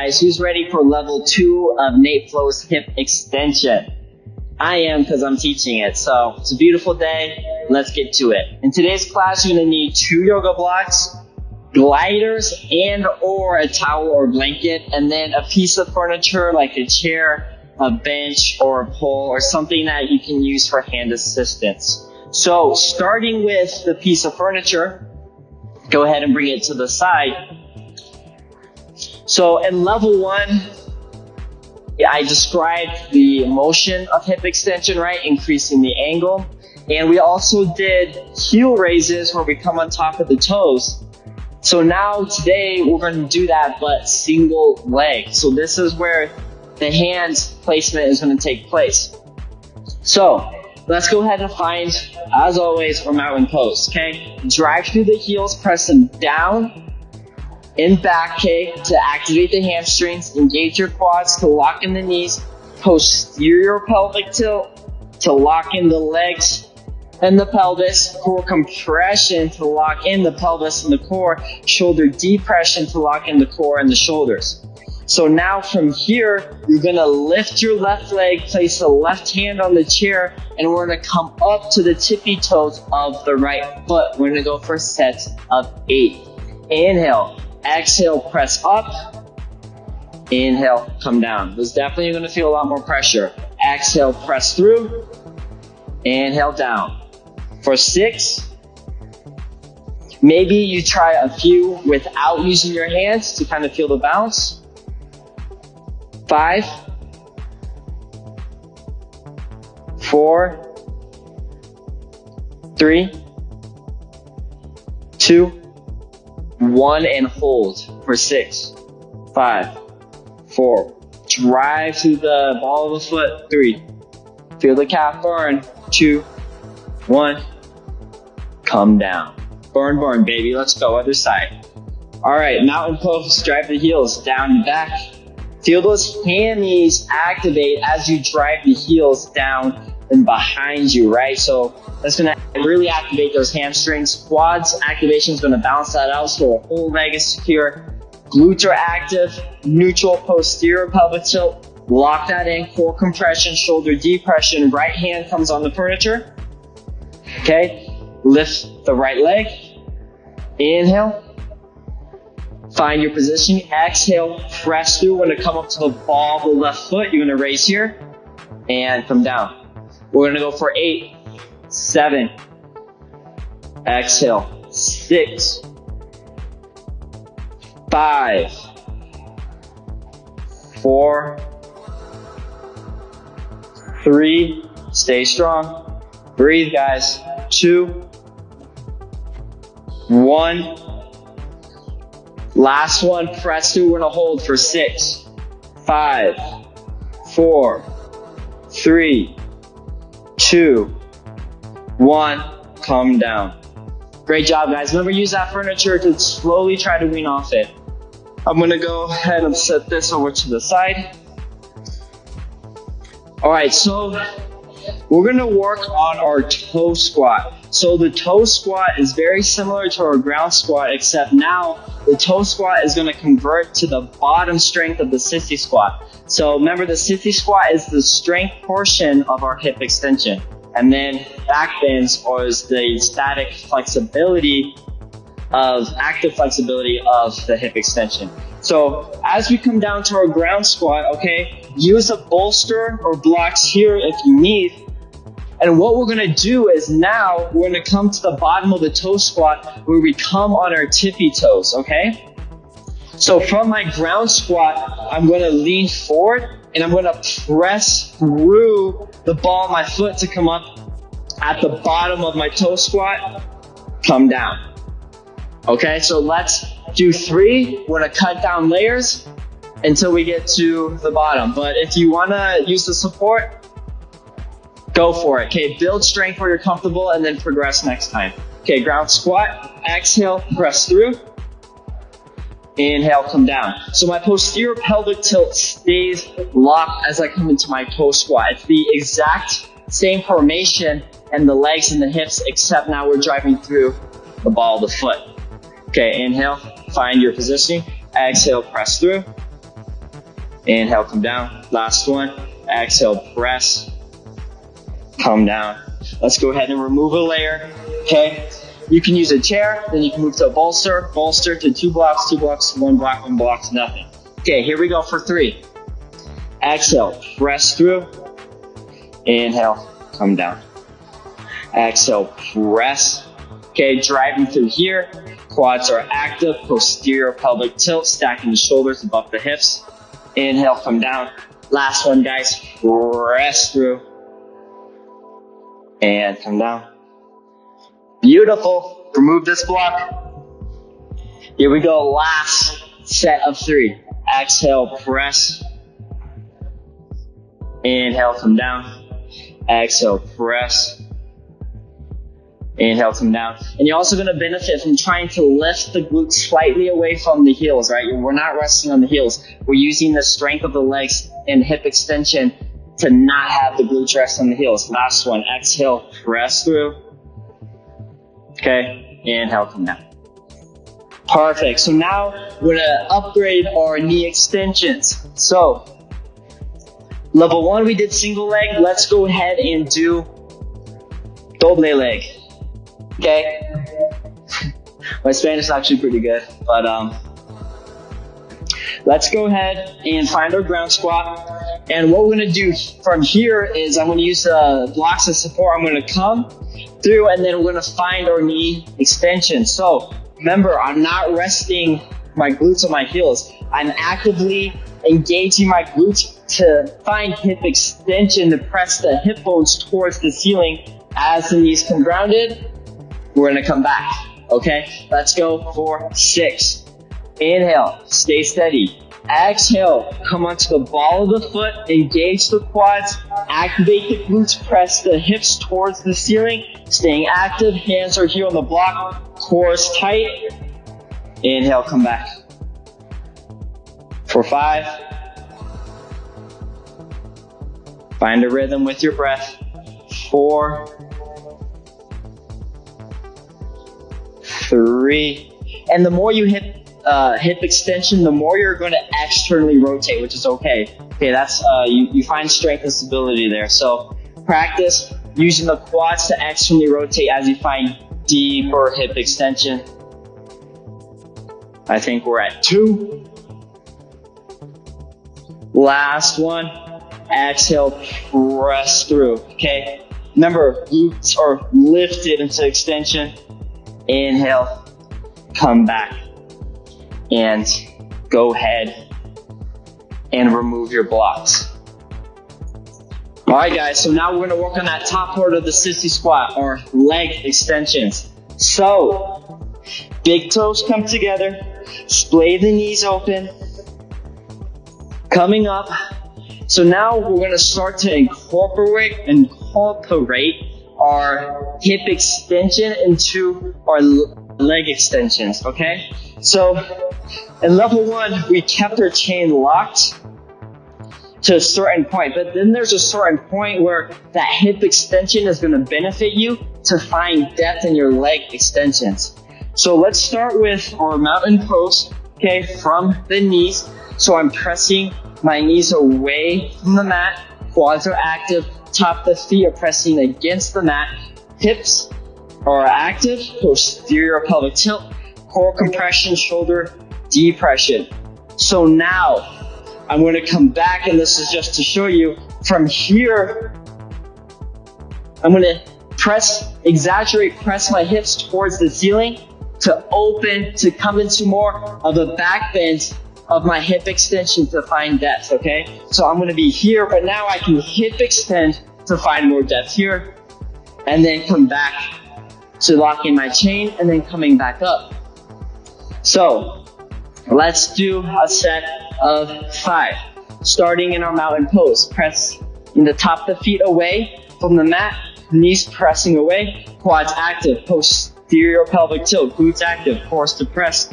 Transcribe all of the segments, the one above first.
guys, who's ready for level 2 of Nate Flow's hip extension? I am, because I'm teaching it. So it's a beautiful day. Let's get to it. In today's class, you're going to need 2 yoga blocks, gliders and or a towel or blanket, and then a piece of furniture like a chair, a bench, or a pole, or something that you can use for hand assistance. So starting with the piece of furniture, go ahead and bring it to the side. So in level 1, I described the motion of hip extension, right? Increasing the angle. And we also did heel raises where we come on top of the toes. So now today we're going to do that, but single leg. So this is where the hand placement is going to take place. So let's go ahead and find, as always, our mountain pose, okay? Drive through the heels, press them down and back, okay, to activate the hamstrings, engage your quads to lock in the knees, posterior pelvic tilt to lock in the legs and the pelvis, core compression to lock in the pelvis and the core, shoulder depression to lock in the core and the shoulders. So now from here, you're gonna lift your left leg, place the left hand on the chair, and we're gonna come up to the tippy toes of the right foot. We're gonna go for a set of 8. Inhale. Exhale, press up. Inhale, come down. This is definitely going to feel a lot more pressure. Exhale, press through. Inhale, down. For 6, maybe you try a few without using your hands to kind of feel the bounce. 5, 4, 3, 2, 1, and hold for 6, 5, 4. Drive through the ball of the foot. 3. Feel the calf burn. 2, 1. Come down. Burn, burn, baby. Let's go. Other side. All right. Mountain pose. Drive the heels down and back. Feel those hammies activate as you drive the heels down and behind you, right? So that's going to really activate those hamstrings. Quads activation is going to balance that out so the whole leg is secure. Glutes are active. Neutral posterior pelvic tilt. Lock that in. Core compression, shoulder depression. Right hand comes on the furniture. Okay. Lift the right leg. Inhale. Find your position. Exhale. Press through. We're going to come up to the ball of the left foot. You're going to raise here and come down. We're going to go for 8, 7, exhale, 6, 5, 4, 3, stay strong, breathe guys, 2, 1, last one, press through, we're going to hold for 6, 5, 4, 3, 2, 1, calm down. Great job, guys. Remember, use that furniture to slowly try to wean off it. I'm going to go ahead and set this over to the side. All right, so we're going to work on our toe squat. So the toe squat is very similar to our ground squat, except now the toe squat is going to convert to the bottom strength of the SISSY squat. So remember, the SISSY squat is the strength portion of our hip extension. And then back bends is the static flexibility of, active flexibility of the hip extension. So as we come down to our ground squat, okay, use a bolster or blocks here if you need. And what we're going to do is now we're going to come to the bottom of the toe squat where we come on our tippy toes, okay? So from my ground squat, I'm going to lean forward and I'm going to press through the ball of my foot to come up at the bottom of my toe squat, come down. Okay, so let's do 3. We're going to cut down layers until we get to the bottom. But if you want to use the support, go for it. Okay, build strength where you're comfortable and then progress next time. Okay, ground squat, exhale, press through. Inhale, come down. So my posterior pelvic tilt stays locked as I come into my toe squat. It's the exact same formation and the legs and the hips, except now we're driving through the ball of the foot. Okay, inhale, find your positioning. Exhale, press through. Inhale, come down. Last one. Exhale, press. Come down. Let's go ahead and remove a layer. Okay. You can use a chair, then you can move to a bolster to 2 blocks, 2 blocks, 1 block, 1 block, nothing. Okay, here we go for 3. Exhale, press through. Inhale, come down. Exhale, press. Okay, driving through here. Quads are active, posterior pelvic tilt, stacking the shoulders above the hips. Inhale, come down. Last one, guys. Press through. And come down. Beautiful. Remove this block. Here we go. Last set of 3. Exhale, press. Inhale, come down. Exhale, press. Inhale, come down. And you're also going to benefit from trying to lift the glutes slightly away from the heels, right? We're not resting on the heels. We're using the strength of the legs and hip extension to not have the glutes rest on the heels. Last one. Exhale, press through. Okay. Inhale, come down. Perfect. So now we're going to upgrade our knee extensions. So level 1, we did single leg. Let's go ahead and do doble leg. Okay. My Spanish is actually pretty good, but let's go ahead and find our ground squat. And what we're going to do from here is I'm going to use the blocks as support. I'm going to come through and then we're going to find our knee extension. So remember, I'm not resting my glutes on my heels. I'm actively engaging my glutes to find hip extension to press the hip bones towards the ceiling. As the knees come grounded, we're going to come back. Okay, let's go for 6. Inhale, stay steady. Exhale, come onto the ball of the foot, engage the quads, activate the glutes, press the hips towards the ceiling, staying active, hands are here on the block, core is tight. Inhale, come back. For 5. Find a rhythm with your breath. 4. 3. And the more you hit hip extension, the more you're going to externally rotate, which is okay. Okay, that's you find strength and stability there. So practice using the quads to externally rotate as you find deeper hip extension. I think we're at 2. Last one. Exhale, press through. Okay. Remember, glutes are lifted into extension. Inhale, come back. And go ahead and remove your blocks. All right, guys, so now we're going to work on that top part of the SISSY squat, or leg extensions. So, big toes come together, splay the knees open, coming up. So now we're going to start to incorporate our hip extension into our leg extensions, okay? So in level 1, we kept our chain locked to a certain point, but then there's a certain point where that hip extension is going to benefit you to find depth in your leg extensions. So let's start with our mountain pose, okay, from the knees. So I'm pressing my knees away from the mat, quads are active, top of the feet are pressing against the mat, hips are active, posterior pelvic tilt, core compression, shoulder depression. So now I'm going to come back, and this is just to show you from here. I'm going to press my hips towards the ceiling to open, to come into more of a back bend of my hip extension to find depth, okay? So I'm going to be here, but now I can hip extend to find more depth here, and then come back to locking my chain, and then coming back up. So let's do a set of 5. Starting in our mountain pose, press in the top of the feet away from the mat, knees pressing away, quads active, posterior pelvic tilt, glutes active, core is depressed,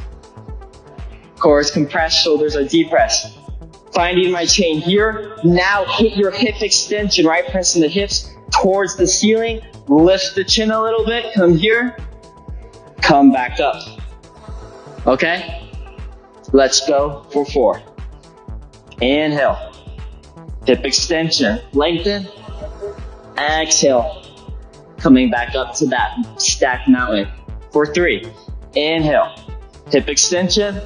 core is compressed, shoulders are depressed. Finding my chain here. Now hit your hip extension, right? Pressing the hips towards the ceiling, lift the chin a little bit, come here, come back up. Okay? Let's go for 4. Inhale. Hip extension. Lengthen. Exhale. Coming back up to that stacked mountain. For 3. Inhale. Hip extension.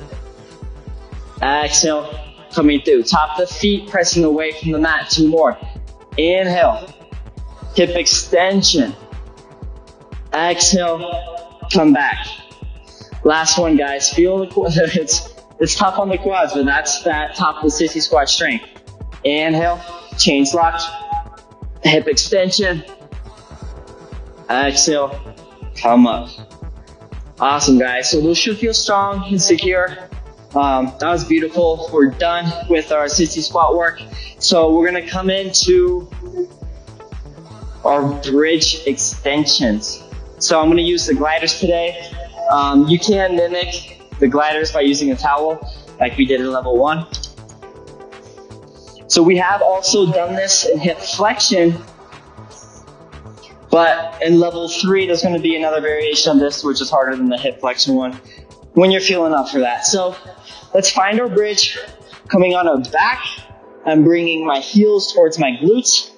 Exhale. Coming through. Top of the feet pressing away from the mat. 2 more. Inhale. Hip extension. Exhale. Come back. Last one, guys. Feel the quads. It's tough on the quads, but that's that top of the sissy squat strength. Inhale. Chains locked. Hip extension. Exhale. Come up. Awesome, guys. So those should feel strong and secure. That was beautiful. We're done with our sissy squat work. So we're going to come into our bridge extensions. So I'm going to use the gliders today. You can mimic the gliders by using a towel like we did in level 1. So we have also done this in hip flexion, but in level 3, there's going to be another variation of this, which is harder than the hip flexion one, when you're feeling up for that. So let's find our bridge, coming on our back. I'm bringing my heels towards my glutes.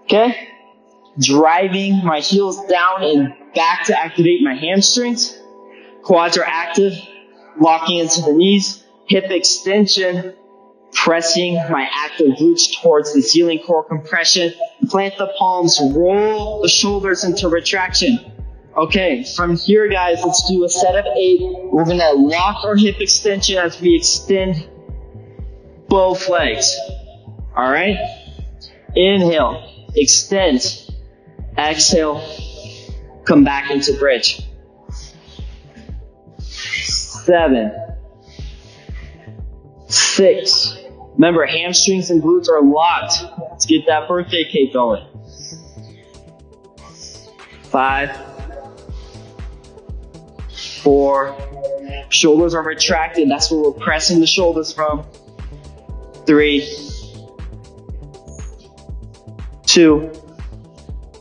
Okay? Driving my heels down and back to activate my hamstrings. Quads are active, locking into the knees. Hip extension, pressing my active glutes towards the ceiling, core compression. Plant the palms, roll the shoulders into retraction. Okay, from here, guys, let's do a set of 8. We're going to lock our hip extension as we extend both legs. All right? Inhale, extend. Exhale, come back into bridge. 7, 6. Remember, hamstrings and glutes are locked. Let's get that birthday cake going. 5, 4. Shoulders are retracted. That's where we're pressing the shoulders from. 3, 2.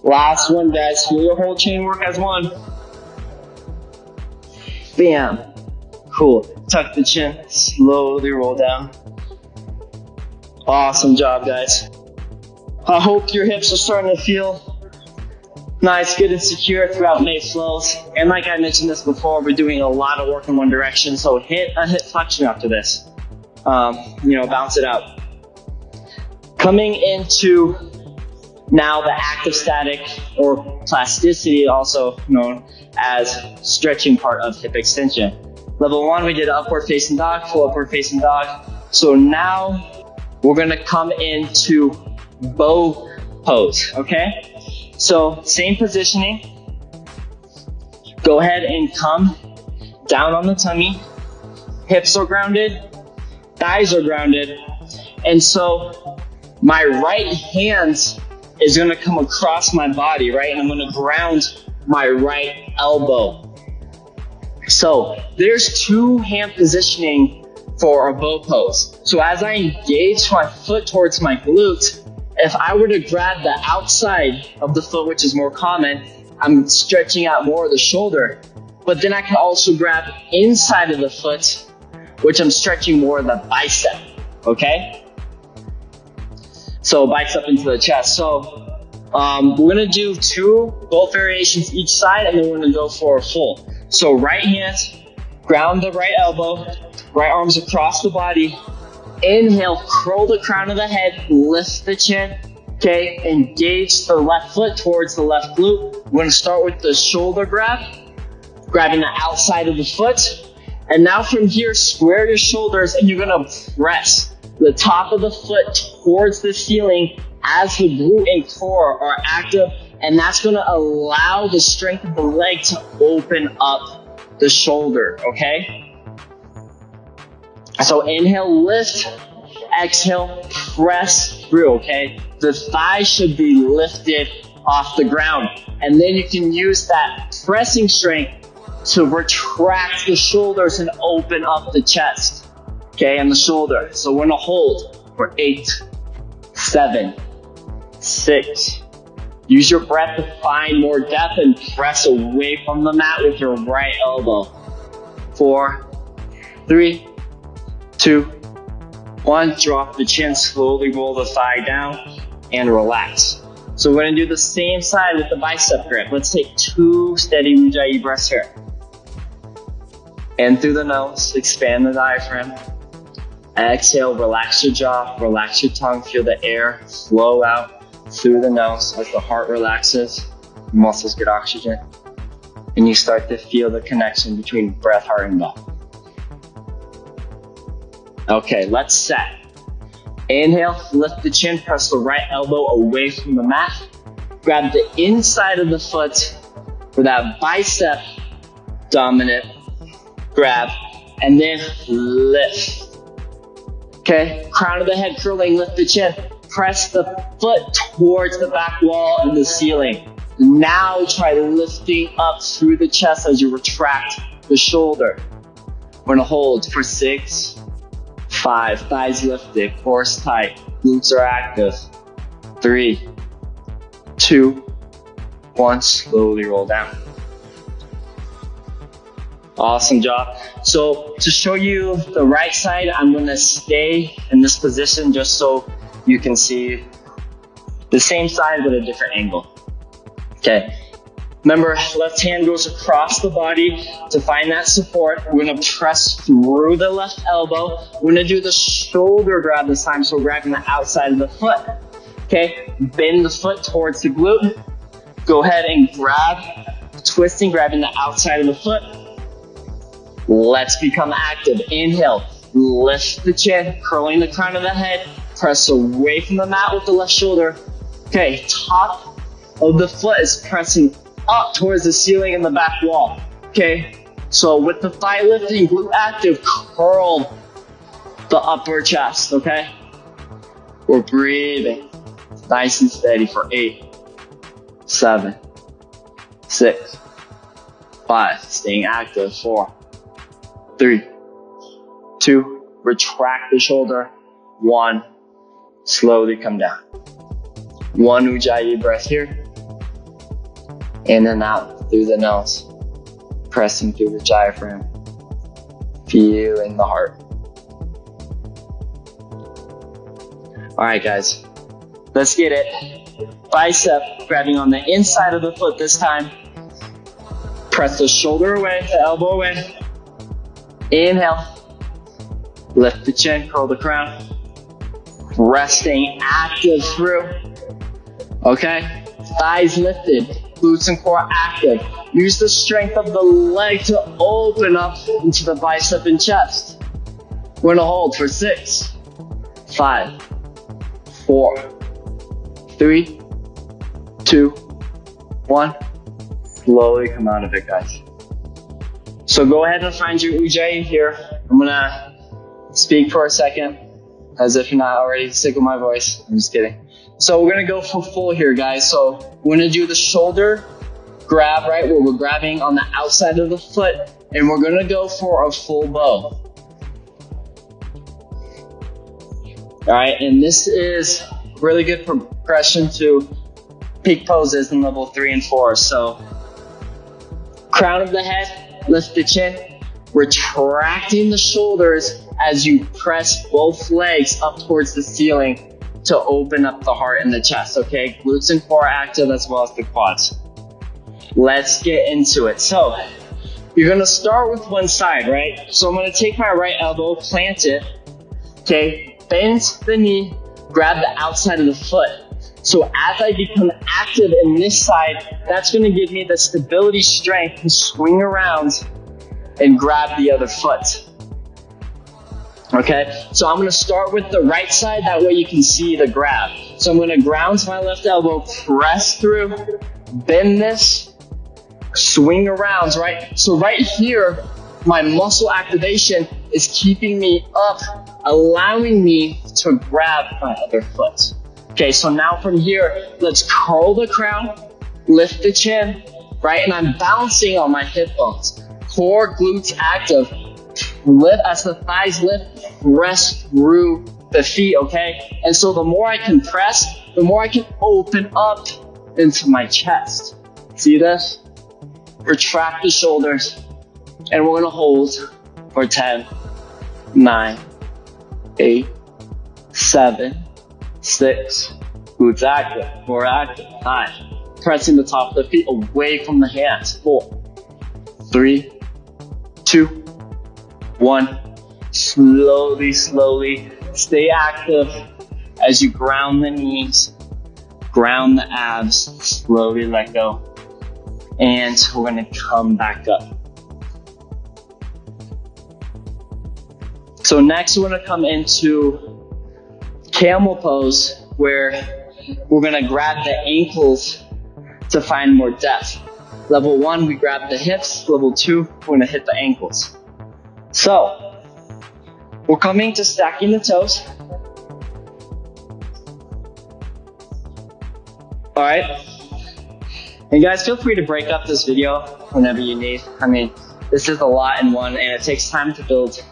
Last one, guys. Feel your whole chain work as one. Bam. Cool. Tuck the chin. Slowly roll down. Awesome job, guys. I hope your hips are starting to feel nice, good, and secure throughout May flows. And like I mentioned this before, we're doing a lot of work in one direction. So hit a hip flexion after this. Bounce it out. Coming into now the active static or plasticity, also known as stretching part of hip extension. Level 1, we did upward facing dog, full upward facing dog. So now we're gonna come into bow pose, okay? So same positioning. Go ahead and come down on the tummy. Hips are grounded, thighs are grounded. And so my right hand is going to come across my body, right? And I'm going to ground my right elbow. So there's 2 hand positioning for a bow pose. So as I engage my foot towards my glute, if I were to grab the outside of the foot, which is more common, I'm stretching out more of the shoulder. But then I can also grab inside of the foot, which I'm stretching more of the bicep, okay? So bicep into the chest. So we're gonna do 2 both variations each side, and then we're gonna go for a full. So right hand, ground the right elbow, right arms across the body. Inhale, curl the crown of the head, lift the chin. Okay, engage the left foot towards the left glute. We're gonna start with the shoulder grab, grabbing the outside of the foot. And now from here, square your shoulders and you're gonna press the top of the foot towards the ceiling as the glute and core are active, and that's going to allow the strength of the leg to open up the shoulder, okay? So inhale, lift, exhale, press through, okay? The thighs should be lifted off the ground, and then you can use that pressing strength to retract the shoulders and open up the chest. Okay, and the shoulder. So we're gonna hold for 8, 7, 6. Use your breath to find more depth and press away from the mat with your right elbow. 4, 3, 2, 1, drop the chin, slowly roll the thigh down and relax. So we're gonna do the same side with the bicep grip. Let's take 2 steady Ujjayi breaths here. In through the nose, expand the diaphragm. Exhale, relax your jaw, relax your tongue, feel the air flow out through the nose as the heart relaxes, muscles get oxygen, and you start to feel the connection between breath, heart, and body. Okay, let's set. Inhale, lift the chin, press the right elbow away from the mat. Grab the inside of the foot for that bicep dominant grab, and then lift. Okay, crown of the head curling, lift the chin. Press the foot towards the back wall and the ceiling. Now try lifting up through the chest as you retract the shoulder. We're gonna hold for 6, 5, thighs lifted, core's tight, glutes are active. 3, 2, 1, slowly roll down. Awesome job. So to show you the right side, I'm gonna stay in this position just so you can see the same side but a different angle. Okay. Remember, left hand goes across the body to find that support. We're gonna press through the left elbow. We're gonna do the shoulder grab this time, so grabbing the outside of the foot. Okay, bend the foot towards the glute. Go ahead and grab, twisting, grabbing the outside of the foot. Let's become active. Inhale, lift the chin, curling the crown of the head. Press away from the mat with the left shoulder. Okay, top of the foot is pressing up towards the ceiling and the back wall. Okay, so with the thigh lifting, glute active, curl the upper chest, okay? We're breathing nice and steady for 8, 7, 6, 5, staying active, 4, 3, 2, retract the shoulder, 1, slowly come down. 1 Ujjayi breath here. In and out through the nose, pressing through the diaphragm, feeling the heart. All right, guys, let's get it. Bicep, grabbing on the inside of the foot this time. Press the shoulder away, the elbow away. Inhale, lift the chin, curl the crown. Resting active through. Okay, thighs lifted, glutes and core active. Use the strength of the leg to open up into the bicep and chest. We're gonna hold for 6, 5, 4, 3, 2, 1. Slowly come out of it, guys. So go ahead and find your Ujjayi here. I'm gonna speak for a second, as if you're not already sick of my voice. I'm just kidding. So we're gonna go for full here, guys. So we're gonna do the shoulder grab, right, where we're grabbing on the outside of the foot, and we're gonna go for a full bow. All right, and this is really good progression to peak poses in level 3 and 4. So crown of the head, lift the chin, retracting the shoulders as you press both legs up towards the ceiling to open up the heart and the chest, okay? Glutes and core active as well as the quads. Let's get into it. So you're gonna start with one side, right? So I'm gonna take my right elbow, plant it, okay? Bend the knee, grab the outside of the foot. So as I become active in this side, that's gonna give me the stability strength to swing around and grab the other foot. Okay, so I'm gonna start with the right side, that way you can see the grab. So I'm gonna ground to my left elbow, press through, bend this, swing around, right? So right here, my muscle activation is keeping me up, allowing me to grab my other foot. Okay, so now from here, let's curl the crown, lift the chin, right? And I'm bouncing on my hip bones. Core, glutes active. Lift as the thighs lift, press through the feet, okay? And so the more I can press, the more I can open up into my chest. See this? Retract the shoulders, and we're gonna hold for 10, 9, 8, 7, 6, glutes active, core active, 5. Pressing the top of the feet away from the hands. 4, 3, 2, 1. Slowly, slowly stay active as you ground the knees, ground the abs, slowly let go. And we're gonna come back up. So next we're gonna come into camel pose, where we're gonna grab the ankles to find more depth. Level 1, we grab the hips. Level 2, we're gonna hit the ankles. So, we're coming to stacking the toes. All right. And guys, feel free to break up this video whenever you need. I mean, this is a lot in one, and it takes time to build,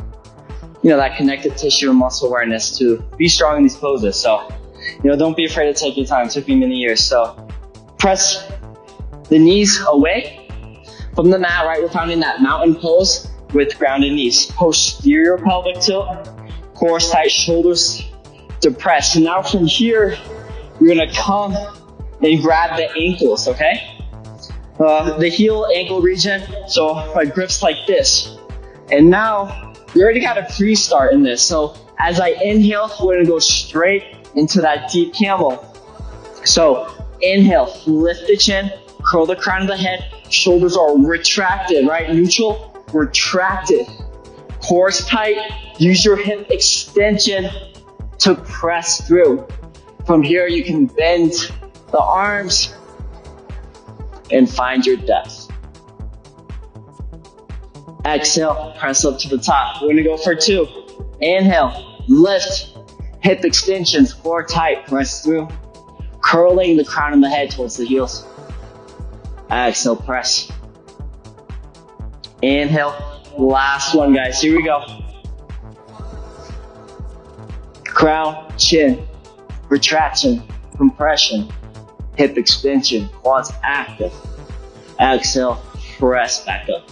that connective tissue and muscle awareness to be strong in these poses. So, don't be afraid to take your time. It took me many years. So, press the knees away from the mat, right? We're finding that mountain pose with grounded knees. Posterior pelvic tilt, core tight, shoulders depressed. And now from here, you're gonna come and grab the ankles, okay? The heel ankle region, so my grip's like this. And now, you already got a pre-start in this. So as I inhale, we're gonna go straight into that deep camel. So inhale, lift the chin, curl the crown of the head, shoulders are retracted, right? Neutral, retracted. Core's tight, use your hip extension to press through. From here, you can bend the arms and find your depth. Exhale, press up to the top. We're gonna go for 2. Inhale, lift, hip extensions, core tight, press through. Curling the crown of the head towards the heels. Exhale, press. Inhale, last one, guys, here we go. Crown, chin, retraction, compression, hip extension, quads active. Exhale, press back up.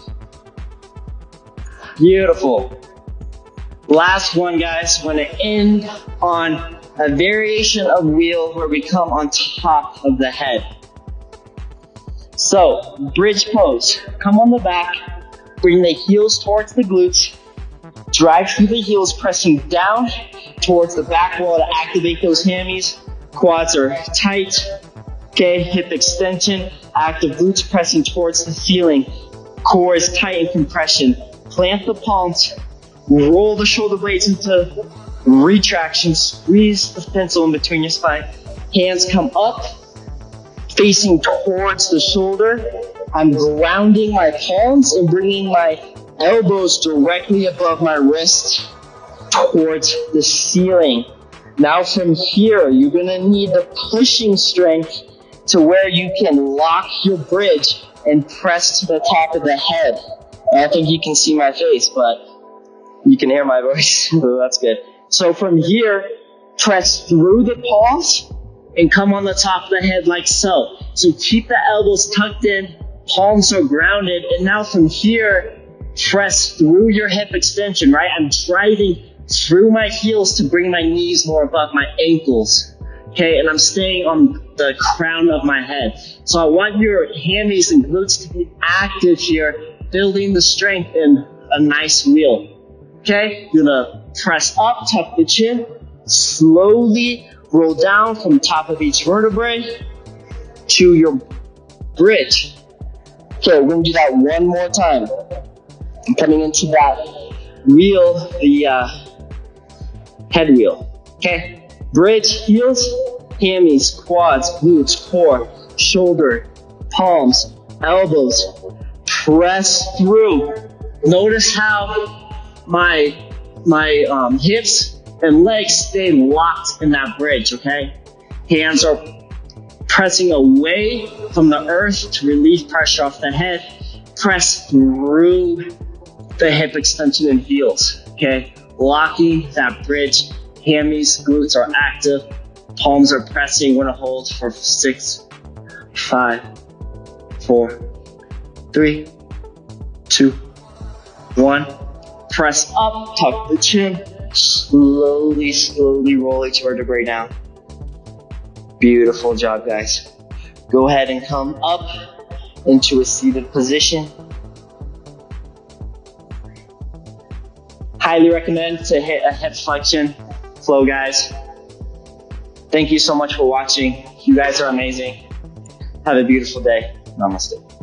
Beautiful. Last one, guys. We're gonna end on a variation of wheel where we come on top of the head. So, bridge pose. Come on the back, bring the heels towards the glutes, drive through the heels, pressing down towards the back wall to activate those hammies. Quads are tight. Okay, hip extension, active glutes pressing towards the ceiling. Core is tight in compression. Plant the palms, roll the shoulder blades into retraction, squeeze the pencil in between your spine. Hands come up, facing towards the shoulder. I'm grounding my palms and bringing my elbows directly above my wrist towards the ceiling. Now from here, you're gonna need the pushing strength to where you can lock your bridge and press to the top of the head. I don't think you can see my face, but you can hear my voice, so that's good. So from here, press through the palms and come on the top of the head like so. So keep the elbows tucked in, palms are grounded, and now from here, press through your hip extension, right? I'm driving through my heels to bring my knees more above my ankles, okay? And I'm staying on the crown of my head. So I want your hammies and glutes to be active here, building the strength in a nice wheel, okay? You're gonna press up, tuck the chin, slowly roll down from top of each vertebrae to your bridge. Okay, we're gonna do that one more time. Coming into that wheel, the head wheel, okay? Bridge, heels, hammies, quads, glutes, core, shoulder, palms, elbows. Press through. Notice how my hips and legs stay locked in that bridge, okay? Hands are pressing away from the earth to relieve pressure off the head. Press through the hip extension and heels, okay? Locking that bridge. Hammies, glutes are active. Palms are pressing. We're gonna hold for 6, 5, 4, 3, 2, 1. Press up, tuck the chin, Slowly, slowly rolling your vertebrae down. Beautiful job, guys. Go ahead and come up into a seated position. Highly recommend to hit a hip flexion flow, guys. Thank you so much for watching. You guys are amazing. Have a beautiful day. Namaste.